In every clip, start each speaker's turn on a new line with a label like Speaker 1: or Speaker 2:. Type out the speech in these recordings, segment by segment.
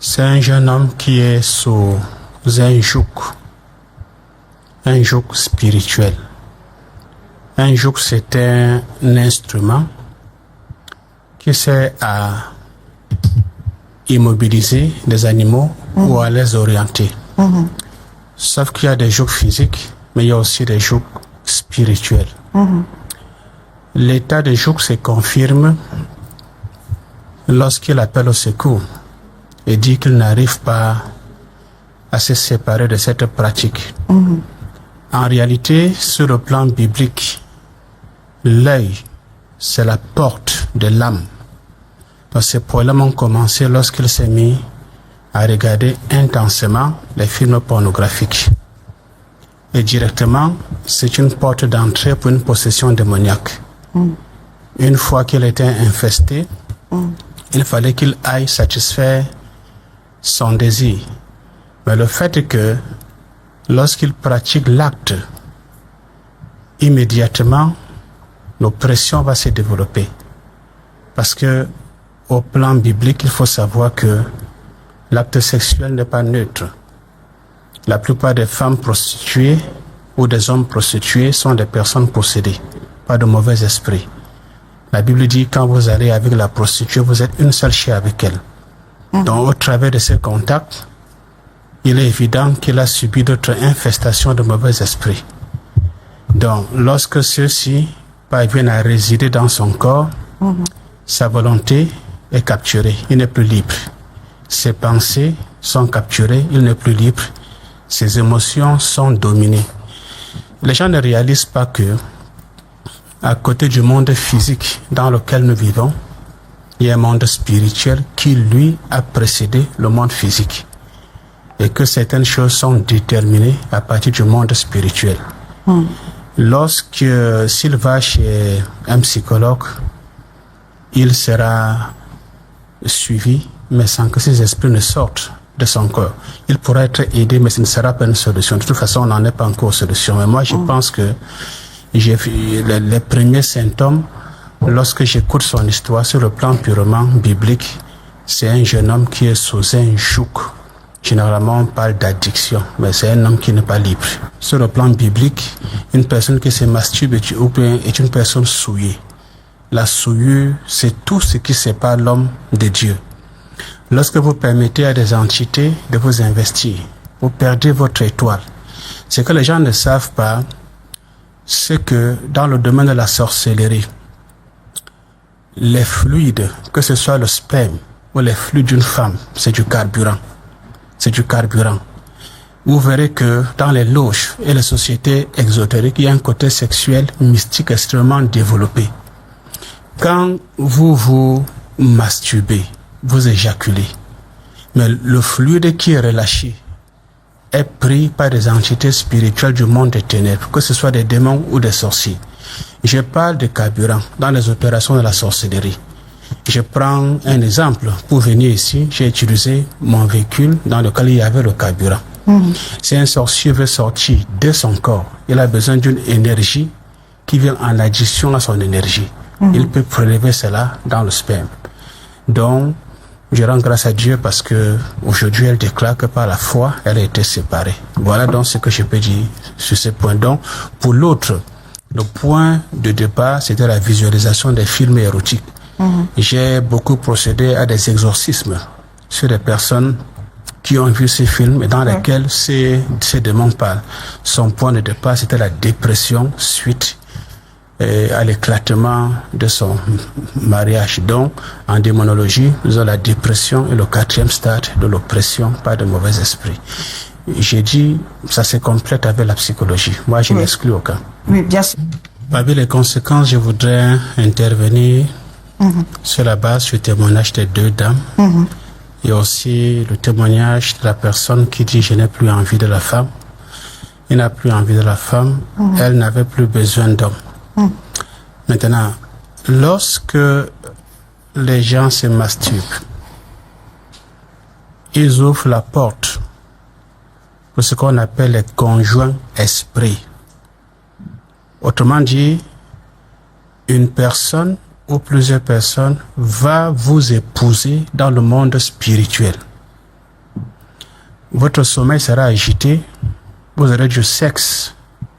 Speaker 1: C'est un jeune homme qui est sous un joug spirituel. Un joug, c'est un instrument qui sert à immobiliser les animaux ou à les orienter. Sauf qu'il y a des jougs physiques, mais il y a aussi des jougs spirituels. L'état des jougs se confirme lorsqu'il appelle au secours et dit qu'il n'arrive pas à se séparer de cette pratique. En réalité, sur le plan biblique, l'œil, c'est la porte de l'âme. Donc ces problèmes ont commencé lorsqu'il s'est mis à regarder intensément les films pornographiques. Et directement, c'est une porte d'entrée pour une possession démoniaque. Une fois qu'il était infesté, il fallait qu'il aille satisfaire son désir. Mais le fait est que lorsqu'il pratique l'acte, immédiatement, l'oppression va se développer. Parce que au plan biblique, il faut savoir que l'acte sexuel n'est pas neutre. La plupart des femmes prostituées ou des hommes prostitués sont des personnes possédées, pas de mauvais esprit. La Bible dit quand vous allez avec la prostituée, vous êtes une seule chair avec elle. Donc au travers de ces contacts, il est évident qu'il a subi d'autres infestations de mauvais esprits. Donc lorsque ceux-ci parviennent à résider dans son corps, sa volonté est capturée, il n'est plus libre. Ses pensées sont capturées, il n'est plus libre. Ses émotions sont dominées. Les gens ne réalisent pas que, à côté du monde physique dans lequel nous vivons, il y a un monde spirituel qui, lui, a précédé le monde physique. Et que certaines choses sont déterminées à partir du monde spirituel. S'il va chez un psychologue, il sera suivi, mais sans que ses esprits ne sortent de son corps. Il pourra être aidé, mais ce ne sera pas une solution. De toute façon, on n'en est pas encore solution. Mais moi, je pense que j'ai vu les premiers symptômes, lorsque j'écoute son histoire sur le plan purement biblique, c'est un jeune homme qui est sous un joug. Généralement, on parle d'addiction, mais c'est un homme qui n'est pas libre. Sur le plan biblique, une personne qui se masturbe est une personne souillée. La souillure, c'est tout ce qui sépare l'homme de Dieu. Lorsque vous permettez à des entités de vous investir, vous perdez votre étoile. Ce que les gens ne savent pas, c'est que dans le domaine de la sorcellerie, les fluides, que ce soit le sperme ou les fluides d'une femme, c'est du carburant. C'est du carburant. Vous verrez que dans les loges et les sociétés exotériques, il y a un côté sexuel mystique extrêmement développé. Quand vous vous masturbez, vous éjaculez, mais le fluide qui est relâché est pris par des entités spirituelles du monde des ténèbres, que ce soit des démons ou des sorciers. Je parle de carburant dans les opérations de la sorcellerie. Je prends un exemple. Pour venir ici, j'ai utilisé mon véhicule dans lequel il y avait le carburant. Si un sorcier veut sortir de son corps, il a besoin d'une énergie qui vient en addition à son énergie. Il peut prélever cela dans le sperme. Donc, je rends grâce à Dieu parce que aujourd'hui, elle déclare que par la foi, elle a été séparée. Voilà donc ce que je peux dire sur ce point. Donc, pour l'autre, le point de départ, c'était la visualisation des films érotiques. J'ai beaucoup procédé à des exorcismes sur des personnes qui ont vu ces films et dans lesquels ces démons parlent. Son point de départ, c'était la dépression suite à l'éclatement de son mariage. Donc, en démonologie, nous avons la dépression et le 4e stade de l'oppression par de mauvais esprits. J'ai dit, ça se complète avec la psychologie. Moi, je n'exclus aucun.
Speaker 2: Oui, bien sûr.
Speaker 1: Parmi les conséquences, je voudrais intervenir sur la base du témoignage des 2 dames. Et aussi le témoignage de la personne qui dit « je n'ai plus envie de la femme ». Il n'a plus envie de la femme, elle n'avait plus besoin d'homme. Maintenant, lorsque les gens se masturbent, ils ouvrent la porte pour ce qu'on appelle les conjoints esprits. Autrement dit, une personne ou plusieurs personnes va vous épouser dans le monde spirituel. votre sommeil sera agité, vous aurez du sexe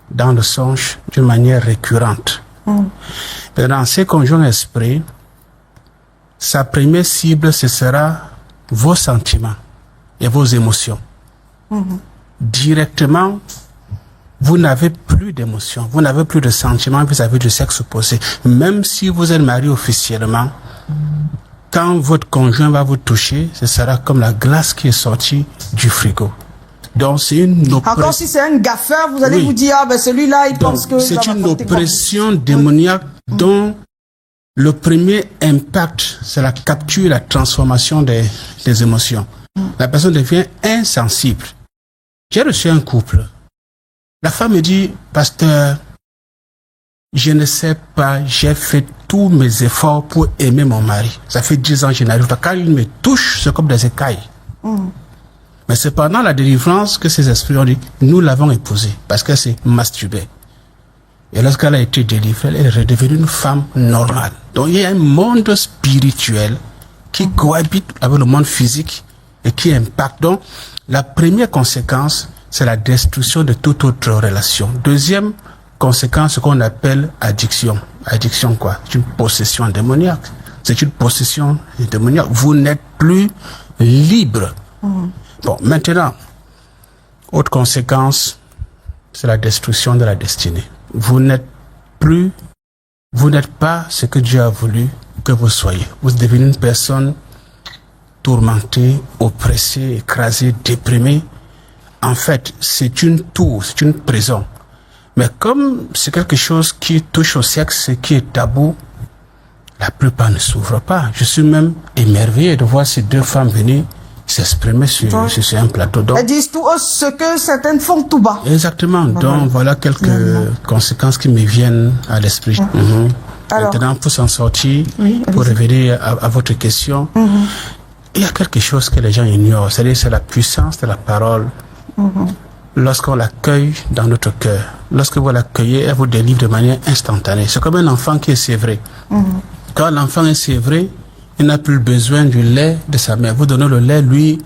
Speaker 1: dans le songe d'une manière récurrente. Dans ces conjoints esprits, sa première cible, ce sera vos sentiments et vos émotions. Directement, vous n'avez plus d'émotions, vous n'avez plus de sentiments vis-à-vis du sexe opposé. Même si vous êtes marié officiellement, quand votre conjoint va vous toucher, ce sera comme la glace qui est sortie du frigo. Donc c'est une oppression.
Speaker 2: Encore si c'est un gaffeur, vous allez vous dire, ah ben celui-là, il pense que...
Speaker 1: C'est une oppression démoniaque dont le premier impact, c'est la capture, la transformation des émotions. La personne devient insensible. J'ai reçu un couple. La femme me dit, pasteur, je ne sais pas, j'ai fait tous mes efforts pour aimer mon mari. Ça fait 10 ans que je n'arrive pas. Quand il me touche, c'est comme des écailles. Mais c'est pendant la délivrance que ces esprits ont dit, nous l'avons épousée parce qu'elle s'est masturbée. Et lorsqu'elle a été délivrée, elle est redevenue une femme normale. Donc il y a un monde spirituel qui cohabite avec le monde physique et qui impacte. Donc la première conséquence, c'est la destruction de toute autre relation. Deuxième conséquence, ce qu'on appelle addiction. Addiction quoi? C'est une possession démoniaque. C'est une possession démoniaque. Vous n'êtes plus libre. Bon, maintenant, autre conséquence, c'est la destruction de la destinée. Vous n'êtes pas ce que Dieu a voulu que vous soyez. Vous devenez une personne tourmentée, oppressée, écrasée, déprimée. En fait, c'est une tour, c'est une prison. Mais comme c'est quelque chose qui touche au sexe et qui est tabou, la plupart ne s'ouvrent pas. Je suis même émerveillé de voir ces deux femmes venir s'exprimer sur un plateau. Donc,
Speaker 2: elles disent tout haut ce que certaines font tout bas.
Speaker 1: Exactement. Donc voilà quelques conséquences qui me viennent à l'esprit. Maintenant, pour s'en sortir, pour revenir à votre question, il y a quelque chose que les gens ignorent. C'est-à-dire c'est la puissance de la parole. Lorsqu'on l'accueille dans notre cœur, lorsque vous l'accueillez, elle vous délivre de manière instantanée. C'est comme un enfant qui est sévré. Quand l'enfant est sévré, il n'a plus besoin du lait de sa mère. Vous donnez le lait, lui,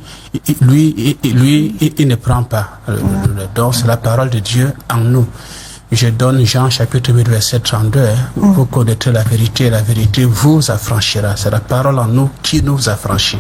Speaker 1: il ne prend pas le lait. Donc, c'est la parole de Dieu en nous. Je donne Jean chapitre 8, verset 32. Vous connaîtrez la vérité vous affranchira. C'est la parole en nous qui nous affranchit.